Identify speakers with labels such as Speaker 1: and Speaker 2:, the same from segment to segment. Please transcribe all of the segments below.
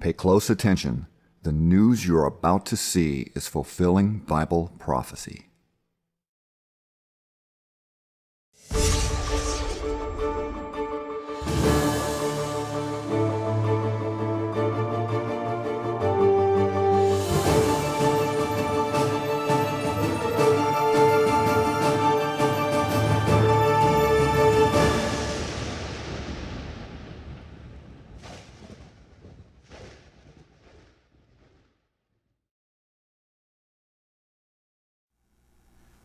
Speaker 1: Pay close attention. The news you're about to see is fulfilling Bible prophecy.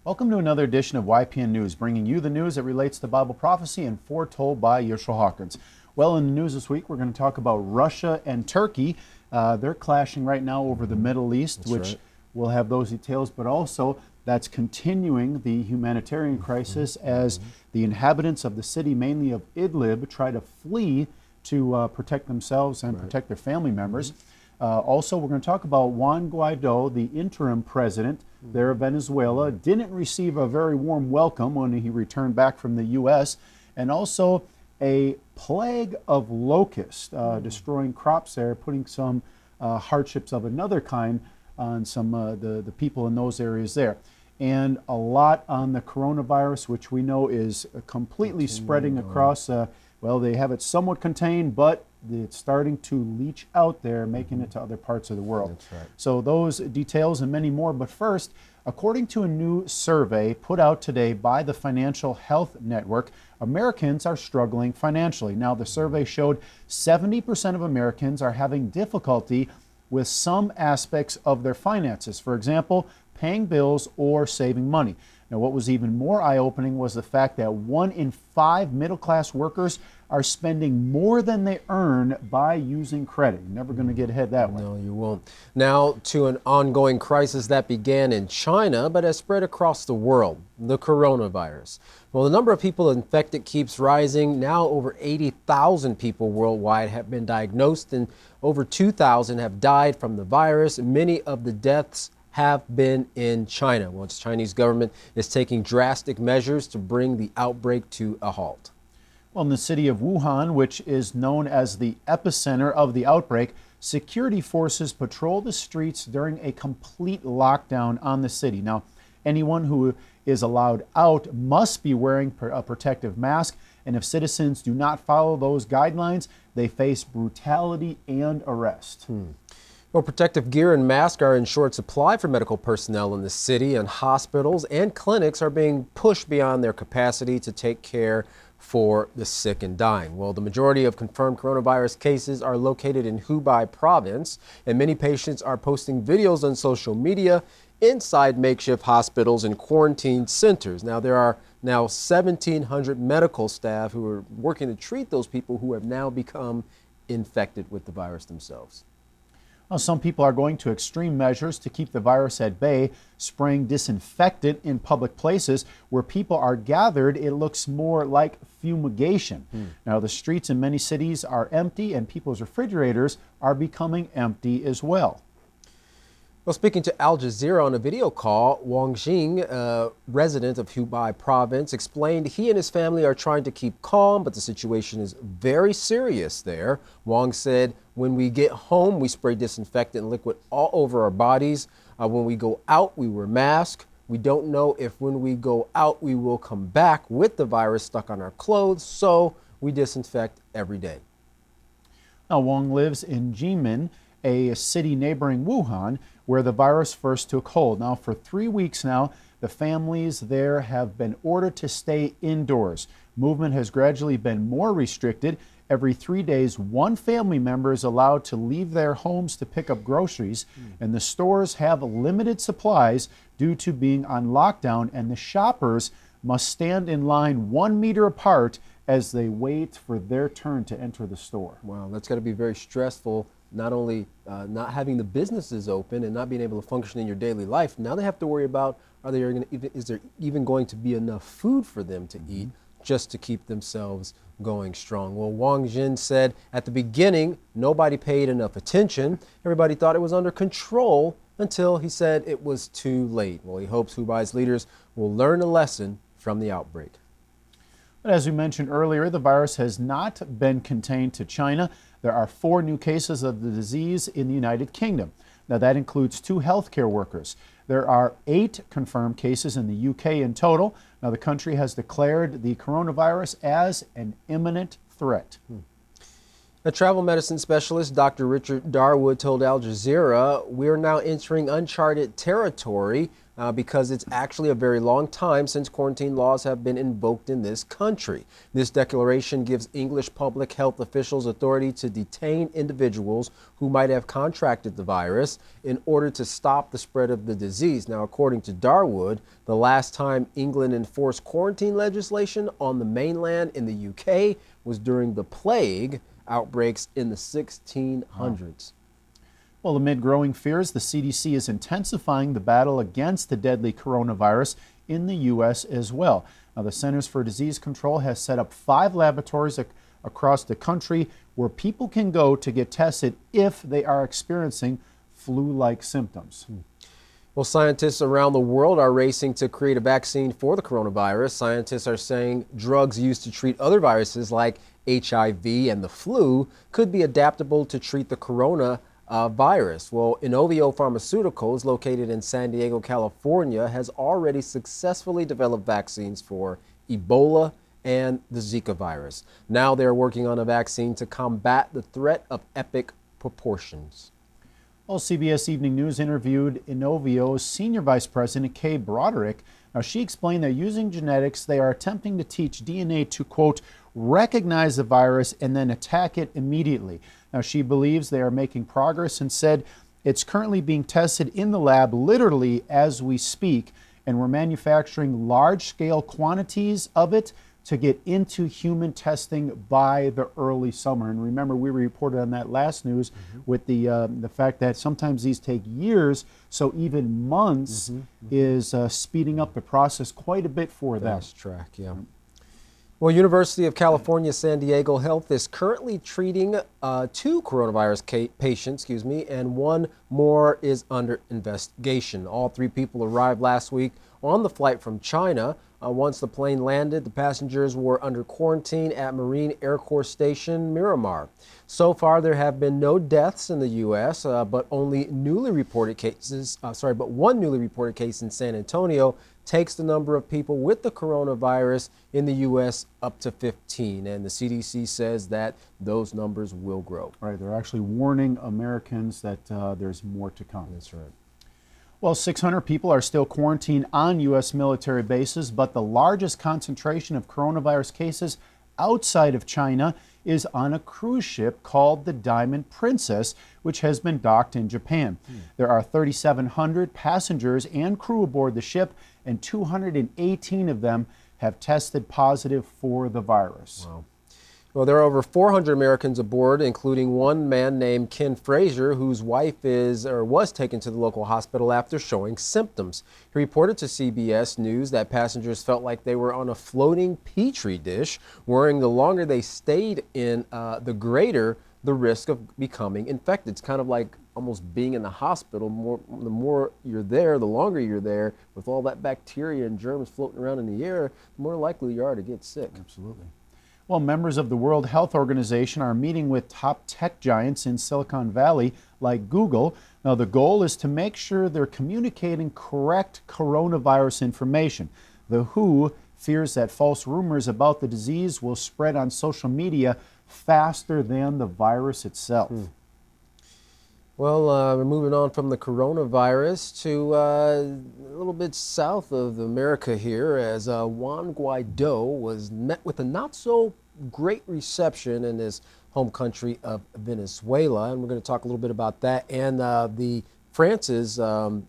Speaker 2: Welcome to another edition of YPN News, bringing you the news that relates to Bible prophecy and foretold by Yeshua Hawkins. Well, in the news this week, we're going to talk about Russia and Turkey. They're clashing right now over the Middle East, which we'll have those details, but also that's continuing the humanitarian crisis as the inhabitants of the city, mainly of Idlib, try to flee to protect themselves and protect their family members. Also, we're going to talk about Juan Guido, the interim president there of Venezuela, didn't receive a very warm welcome when he returned back from the U.S., and also a plague of locusts destroying crops there, putting some hardships of another kind on some the people in those areas there. And a lot on the coronavirus, which we know is completely spreading across. Well, they have it somewhat contained, but it's starting to leach out there, making it to other parts of the world.
Speaker 3: That's right.
Speaker 2: So those details and many more. But first, according to a new survey put out today by the Financial Health Network, Americans are struggling financially. Now, the survey showed 70% of Americans are having difficulty with some aspects of their finances. For example, paying bills or saving money. Now, what was even more eye-opening was the fact that 1 in 5 middle-class workers are spending more than they earn by using credit. You're never going to get ahead that way.
Speaker 3: No, you won't. Now to an ongoing crisis that began in China but has spread across the world, the coronavirus. Well, the number of people infected keeps rising. Now over 80,000 people worldwide have been diagnosed and over 2,000 have died from the virus. Many of the deaths have been in China. Well, the Chinese government is taking drastic measures to bring the outbreak to a halt.
Speaker 2: Well, in the city of Wuhan, which is known as the epicenter of the outbreak, security forces patrol the streets during a complete lockdown on the city. Now, anyone who is allowed out must be wearing a protective mask, and if citizens do not follow those guidelines, they face brutality and arrest.
Speaker 3: Well, protective gear and masks are in short supply for medical personnel in the city, and hospitals and clinics are being pushed beyond their capacity to take care for the sick and dying. Well, the majority of confirmed coronavirus cases are located in Hubei province, and many patients are posting videos on social media inside makeshift hospitals and quarantine centers. Now, there are now 1,700 medical staff who are working to treat those people who have now become infected with the virus themselves.
Speaker 2: Well, some people are going to extreme measures to keep the virus at bay, spraying disinfectant in public places where people are gathered. It looks more like fumigation. Now, the streets in many cities are empty and people's refrigerators are becoming empty as well.
Speaker 3: Well, speaking to Al Jazeera on a video call, Wang Jing, a resident of Hubei province, explained he and his family are trying to keep calm, but the situation is very serious there. Wang said, when we get home, we spray disinfectant liquid all over our bodies. When we go out, we wear masks. We don't know if when we go out, we will come back with the virus stuck on our clothes, so we disinfect every day.
Speaker 2: Now, Wang lives in Jimin, a city neighboring Wuhan, where the virus first took hold. Now, for 3 weeks now, the families there have been ordered to stay indoors. Movement has gradually been more restricted. Every 3 days, one family member is allowed to leave their homes to pick up groceries, and the stores have limited supplies due to being on lockdown, and the shoppers must stand in line 1 meter apart as they wait for their turn to enter the store.
Speaker 3: Wow, that's got to be very stressful. Not only not having the businesses open and not being able to function in your daily life, now they have to worry about is there even going to be enough food for them to eat just to keep themselves going strong. Well, Wang Jin said at the beginning, nobody paid enough attention. Everybody thought it was under control until he said it was too late. Well, he hopes Hubei's leaders will learn a lesson from the outbreak.
Speaker 2: But as we mentioned earlier, the virus has not been contained to China. There are 4 new cases of the disease in the United Kingdom. Now, that includes 2 healthcare workers. There are 8 confirmed cases in the UK in total. Now, the country has declared the coronavirus as an imminent threat.
Speaker 3: A travel medicine specialist, Dr. Richard Darwood, told Al Jazeera, "We're now entering uncharted territory because it's actually a very long time since quarantine laws have been invoked in this country. This declaration gives English public health officials authority to detain individuals who might have contracted the virus in order to stop the spread of the disease." Now, according to Darwood, the last time England enforced quarantine legislation on the mainland in the UK was during the plague outbreaks in the 1600s.
Speaker 2: Well, amid growing fears, the CDC is intensifying the battle against the deadly coronavirus in the U.S. as well. Now, the Centers for Disease Control has set up 5 laboratories across the country where people can go to get tested if they are experiencing flu-like symptoms.
Speaker 3: Well, scientists around the world are racing to create a vaccine for the coronavirus. Scientists are saying drugs used to treat other viruses like HIV and the flu could be adaptable to treat the coronavirus. Well, Inovio Pharmaceuticals, located in San Diego, California, has already successfully developed vaccines for Ebola and the Zika virus. Now they're working on a vaccine to combat the threat of epic proportions.
Speaker 2: Well, CBS Evening News interviewed Inovio's Senior Vice President, Kay Broderick. Now, she explained that using genetics, they are attempting to teach DNA to, quote, recognize the virus and then attack it immediately. Now, she believes they are making progress and said it's currently being tested in the lab literally as we speak, and we're manufacturing large-scale quantities of it to get into human testing by the early summer. And remember, we reported on that last news with the fact that sometimes these take years, so even months is speeding up the process quite a bit for them.
Speaker 3: Fast track, yeah. Well, University of California, San Diego Health is currently treating 2 coronavirus patients, and 1 more is under investigation. All 3 people arrived last week on the flight from China. Once the plane landed, the passengers were under quarantine at Marine Air Corps Station Miramar. So far, there have been no deaths in the U.S., but one newly reported case in San Antonio takes the number of people with the coronavirus in the U.S. up to 15, and the CDC says that those numbers will grow.
Speaker 2: Right, they're actually warning Americans that there's more to come.
Speaker 3: That's right.
Speaker 2: Well, 600 people are still quarantined on U.S. military bases, but the largest concentration of coronavirus cases outside of China is on a cruise ship called the Diamond Princess, which has been docked in Japan. There are 3,700 passengers and crew aboard the ship, and 218 of them have tested positive for the virus.
Speaker 3: Wow. Well, there are over 400 Americans aboard, including one man named Ken Frazier, whose wife was taken to the local hospital after showing symptoms. He reported to CBS News that passengers felt like they were on a floating petri dish, worrying the longer they stayed in, the greater the risk of becoming infected. It's kind of like almost being in the hospital. The more you're there, the longer you're there, with all that bacteria and germs floating around in the air, the more likely you are to get sick.
Speaker 2: Absolutely. Well, members of the World Health Organization are meeting with top tech giants in Silicon Valley like Google. Now, the goal is to make sure they're communicating correct coronavirus information. The WHO fears that false rumors about the disease will spread on social media faster than the virus itself.
Speaker 3: Well, we're moving on from the coronavirus to a little bit south of America here, as Juan Guido was met with a not-so-great reception in his home country of Venezuela. And we're going to talk a little bit about that and France's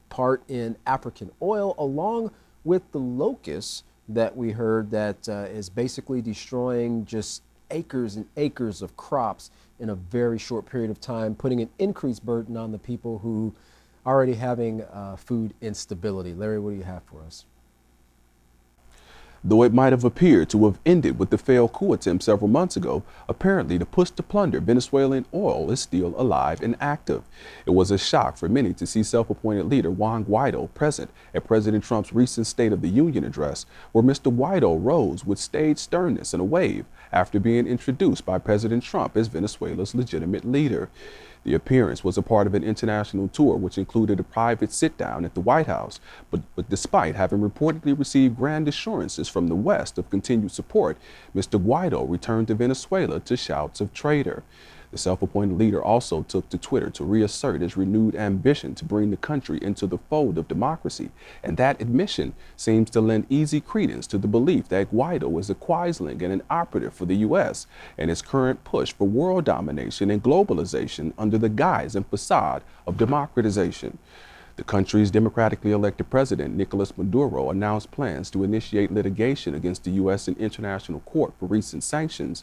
Speaker 3: part in African oil, along with the locusts that we heard that is basically destroying just acres and acres of crops in a very short period of time, putting an increased burden on the people who are already having food instability. Larry, what do you have for us?
Speaker 4: Though it might have appeared to have ended with the failed coup attempt several months ago, apparently the push to plunder Venezuelan oil is still alive and active. It was a shock for many to see self-appointed leader Juan Guaido present at President Trump's recent State of the Union address, where Mr. Guaido rose with stage sternness and a wave after being introduced by President Trump as Venezuela's legitimate leader. The appearance was a part of an international tour which included a private sit-down at the White House, but despite having reportedly received grand assurances from the West of continued support, Mr. Guaido returned to Venezuela to shouts of traitor. The self-appointed leader also took to Twitter to reassert his renewed ambition to bring the country into the fold of democracy, and that admission seems to lend easy credence to the belief that Guaido is a quisling and an operative for the U.S. and his current push for world domination and globalization under the guise and facade of democratization. The country's democratically elected president, Nicolas Maduro, announced plans to initiate litigation against the U.S. in international court for recent sanctions.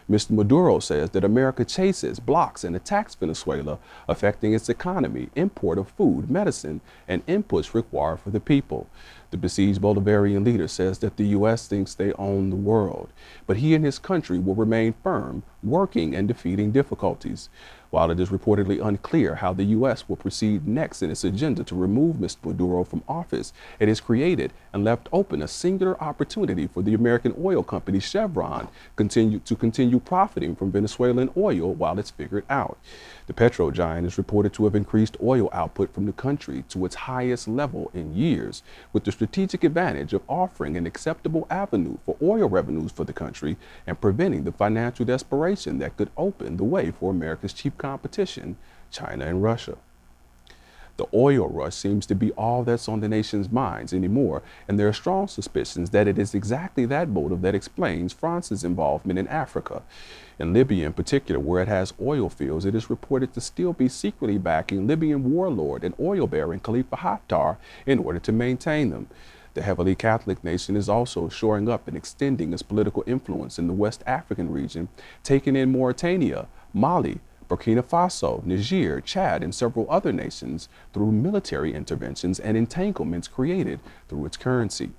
Speaker 4: Mr. Maduro says that America chases, blocks, and attacks Venezuela, affecting its economy, import of food, medicine, and inputs required for the people. The besieged Bolivarian leader says that the U.S. thinks they own the world, but he and his country will remain firm, working and defeating difficulties. While it is reportedly unclear how the U.S. will proceed next in its agenda to remove Mr. Maduro from office, it has created and left open a singular opportunity for the American oil company Chevron to continue profiting from Venezuelan oil while it's figured out. The petro giant is reported to have increased oil output from the country to its highest level in years, with the strategic advantage of offering an acceptable avenue for oil revenues for the country and preventing the financial desperation that could open the way for America's cheap competition, China and Russia. The oil rush seems to be all that's on the nation's minds anymore, and there are strong suspicions that it is exactly that motive that explains France's involvement in Africa. In Libya in particular, where it has oil fields, it is reported to still be secretly backing Libyan warlord and oil baron Khalifa Haftar in order to maintain them. The heavily Catholic nation is also shoring up and extending its political influence in the West African region, taking in Mauritania, Mali, Burkina Faso, Niger, Chad, and several other nations through military interventions and entanglements created through its currency.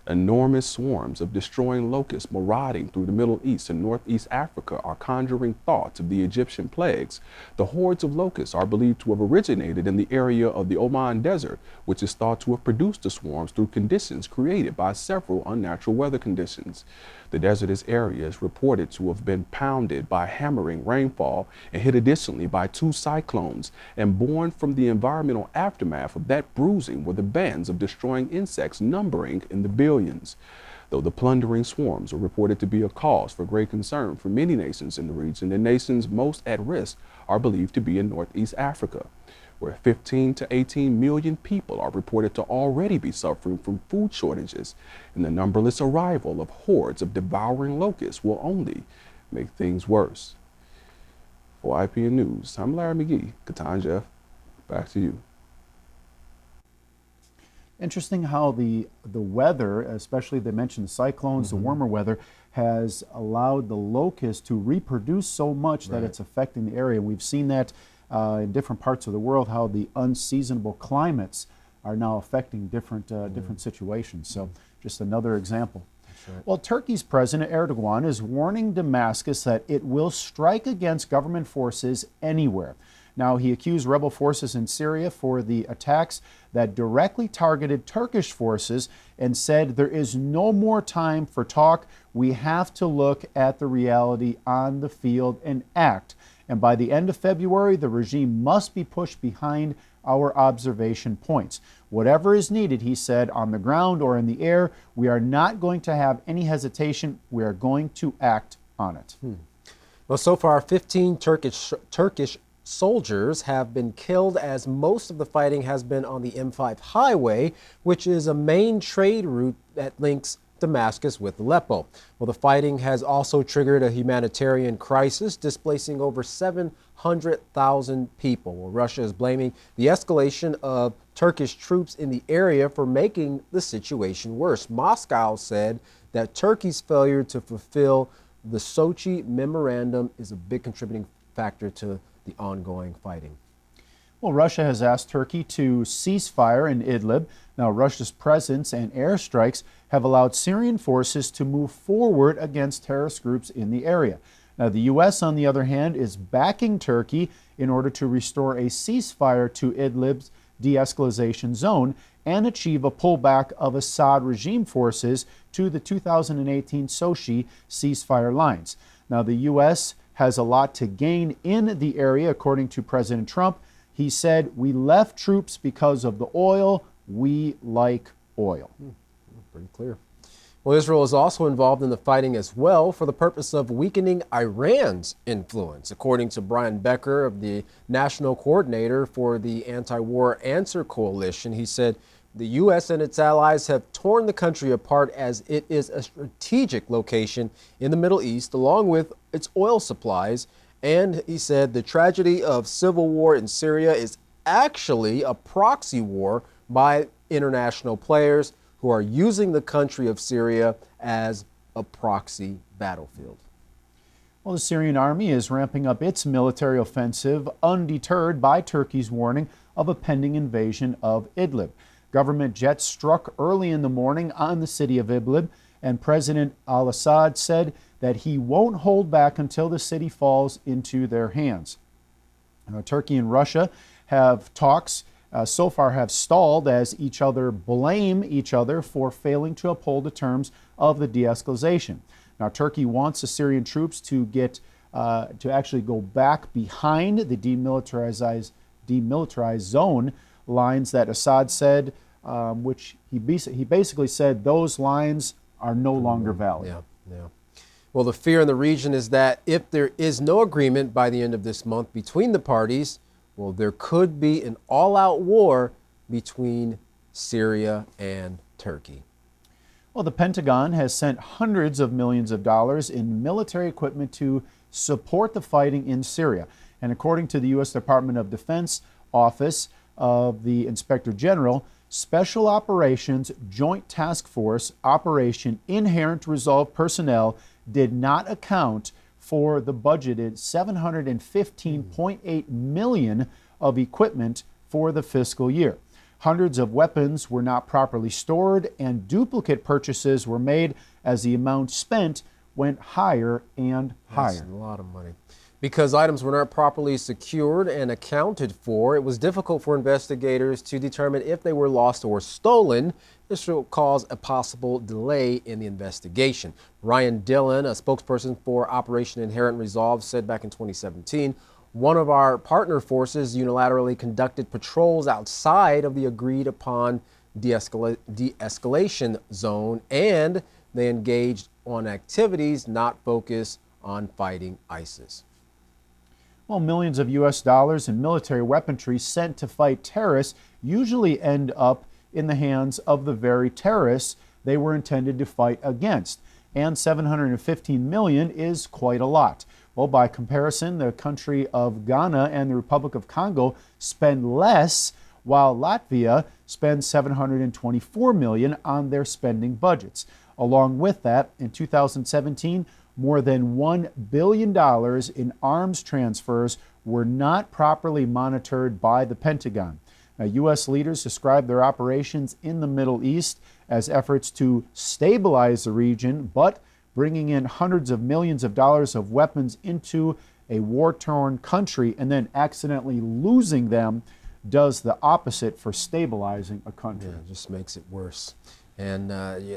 Speaker 4: Enormous swarms of destroying locusts marauding through the Middle East and Northeast Africa are conjuring thoughts of the Egyptian plagues. The hordes of locusts are believed to have originated in the area of the Oman Desert, which is thought to have produced the swarms through conditions created by several unnatural weather conditions. The desertous area is reported to have been pounded by hammering rainfall and hit additionally by 2 cyclones, and born from the environmental aftermath of that bruising were the bands of destroying insects numbering in the billions. Though the plundering swarms are reported to be a cause for great concern for many nations in the region, the nations most at risk are believed to be in Northeast Africa, where 15 to 18 million people are reported to already be suffering from food shortages, and the numberless arrival of hordes of devouring locusts will only make things worse. For YPN News, I'm Larry McGee. Katan Jeff, back to you.
Speaker 2: Interesting how the weather, especially they mentioned the cyclones, the warmer weather, has allowed the locust to reproduce so much that it's affecting the area. We've seen that in different parts of the world, how the unseasonable climates are now affecting different situations. So just another example. Right. Well, Turkey's President Erdogan is warning Damascus that it will strike against government forces anywhere. Now, he accused rebel forces in Syria for the attacks that directly targeted Turkish forces and said there is no more time for talk. We have to look at the reality on the field and act. And by the end of February, the regime must be pushed behind our observation points. Whatever is needed, he said, on the ground or in the air, we are not going to have any hesitation. We are going to act on it.
Speaker 3: Well, so far, 15 Turkish soldiers have been killed, as most of the fighting has been on the M5 highway, which is a main trade route that links Damascus with Aleppo. Well, the fighting has also triggered a humanitarian crisis, displacing over 700,000 people. Well, Russia is blaming the escalation of Turkish troops in the area for making the situation worse. Moscow said that Turkey's failure to fulfill the Sochi memorandum is a big contributing factor to the ongoing fighting.
Speaker 2: Well, Russia has asked Turkey to cease fire in Idlib. Now, Russia's presence and airstrikes have allowed Syrian forces to move forward against terrorist groups in the area. Now, the U.S., on the other hand, is backing Turkey in order to restore a ceasefire to Idlib's de-escalation zone and achieve a pullback of Assad regime forces to the 2018 Sochi ceasefire lines. Now, the U.S. has a lot to gain in the area, according to President Trump. He said, "We left troops because of the oil. We like oil."
Speaker 3: Pretty clear. Well, Israel is also involved in the fighting as well for the purpose of weakening Iran's influence. According to Brian Becker, of the National Coordinator for the Anti-War Answer Coalition, he said, "The U.S. and its allies have torn the country apart as it is a strategic location in the Middle East, along with its oil supplies." And he said the tragedy of civil war in Syria is actually a proxy war by international players who are using the country of Syria as a proxy battlefield.
Speaker 2: Well, the Syrian army is ramping up its military offensive, undeterred by Turkey's warning of a pending invasion of Idlib. Government jets struck early in the morning on the city of Idlib, and President al-Assad said that he won't hold back until the city falls into their hands. Turkey and Russia have talks so far have stalled as each other blame each other for failing to uphold the terms of the de-escalation. Now, Turkey wants the Syrian troops to actually go back behind the demilitarized zone lines that Assad said, which he basically said those lines are no longer valid.
Speaker 3: Yeah. Well, the fear in the region is that if there is no agreement by the end of this month between the parties, well, there could be an all-out war between Syria and Turkey.
Speaker 2: Well, the Pentagon has sent hundreds of millions of dollars in military equipment to support the fighting in Syria. And according to the U.S. Department of Defense Office of the Inspector General, Special Operations Joint Task Force Operation Inherent Resolve personnel did not account for the budgeted $715.8 million of equipment for the fiscal year. Hundreds of weapons were not properly stored, and duplicate purchases were made as the amount spent went higher and higher.
Speaker 3: That's a lot of money. Because items were not properly secured and accounted for, it was difficult for investigators to determine if they were lost or stolen. This will cause a possible delay in the investigation. Ryan Dillon, a spokesperson for Operation Inherent Resolve, said back in 2017, "One of our partner forces unilaterally conducted patrols outside of the agreed upon de-escalation zone, and they engaged on activities not focused on fighting ISIS."
Speaker 2: Well, millions of U.S. dollars in military weaponry sent to fight terrorists usually end up in the hands of the very terrorists they were intended to fight against. And $715 million is quite a lot. Well, by comparison, the country of Ghana and the Republic of Congo spend less, while Latvia spends $724 million on their spending budgets. Along with that, in 2017, more than $1 billion in arms transfers were not properly monitored by the Pentagon. Now, U.S. leaders described their operations in the Middle East as efforts to stabilize the region, but bringing in hundreds of millions of dollars of weapons into a war-torn country and then accidentally losing them does the opposite for stabilizing a country.
Speaker 3: Yeah, it just makes it worse. And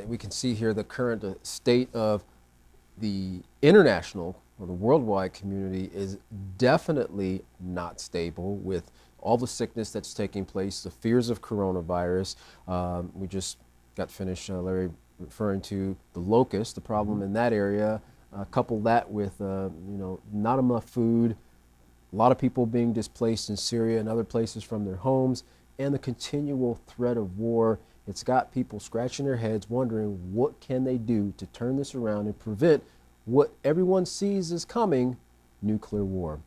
Speaker 3: we can see here the current state of the international or the worldwide community is definitely not stable with all the sickness that's taking place, the fears of coronavirus. We just got finished, Larry, referring to the locusts, the problem in that area. Couple that with, not enough food, a lot of people being displaced in Syria and other places from their homes, and the continual threat of war. It's got people scratching their heads wondering what can they do to turn this around and prevent what everyone sees is coming, nuclear war.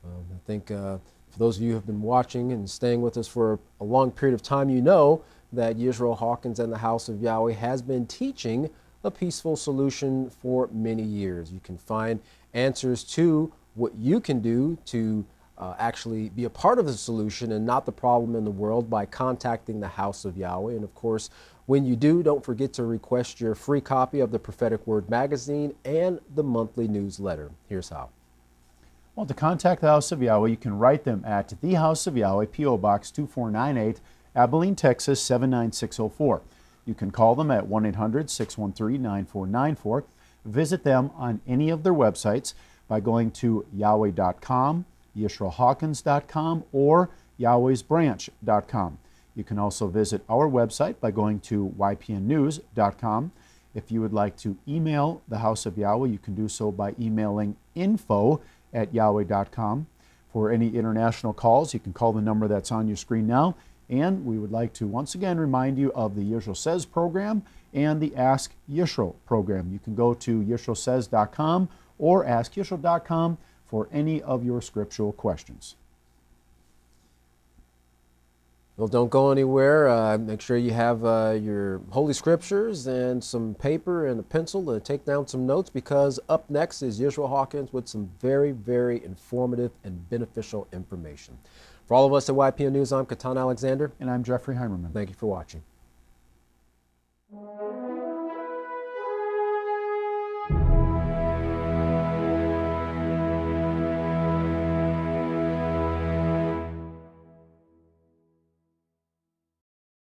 Speaker 3: I think for those of you who have been watching and staying with us for a long period of time, you know that Yisrael Hawkins and the House of Yahweh has been teaching a peaceful solution for many years. You can find answers to what you can do to actually be a part of the solution and not the problem in the world by contacting the House of Yahweh. And of course, when you do, don't forget to request your free copy of the Prophetic Word magazine and the monthly newsletter. Here's how.
Speaker 2: Well, to contact the House of Yahweh, you can write them at the House of Yahweh, P.O. Box 2498, Abilene, Texas 79604. You can call them at 1-800-613-9494. Visit them on any of their websites by going to yahweh.com, yisraelhawkins.com, or yahwehsbranch.com. You can also visit our website by going to ypnnews.com. If you would like to email the House of Yahweh, you can do so by emailing info@yahweh.com. For any international calls, you can call the number that's on your screen now. And we would like to once again remind you of the Yisrael Says program and the Ask Yisrael program. You can go to yisraelsays.com or askyisrael.com for any of your scriptural questions.
Speaker 3: Well, don't go anywhere. Make sure you have your Holy Scriptures and some paper and a pencil to take down some notes, because up next is Yisrael Hawkins with some very, very informative and beneficial information. For all of us at YPN News, I'm Katan Alexander.
Speaker 2: And I'm Jeffrey Heimerman.
Speaker 3: Thank you for watching.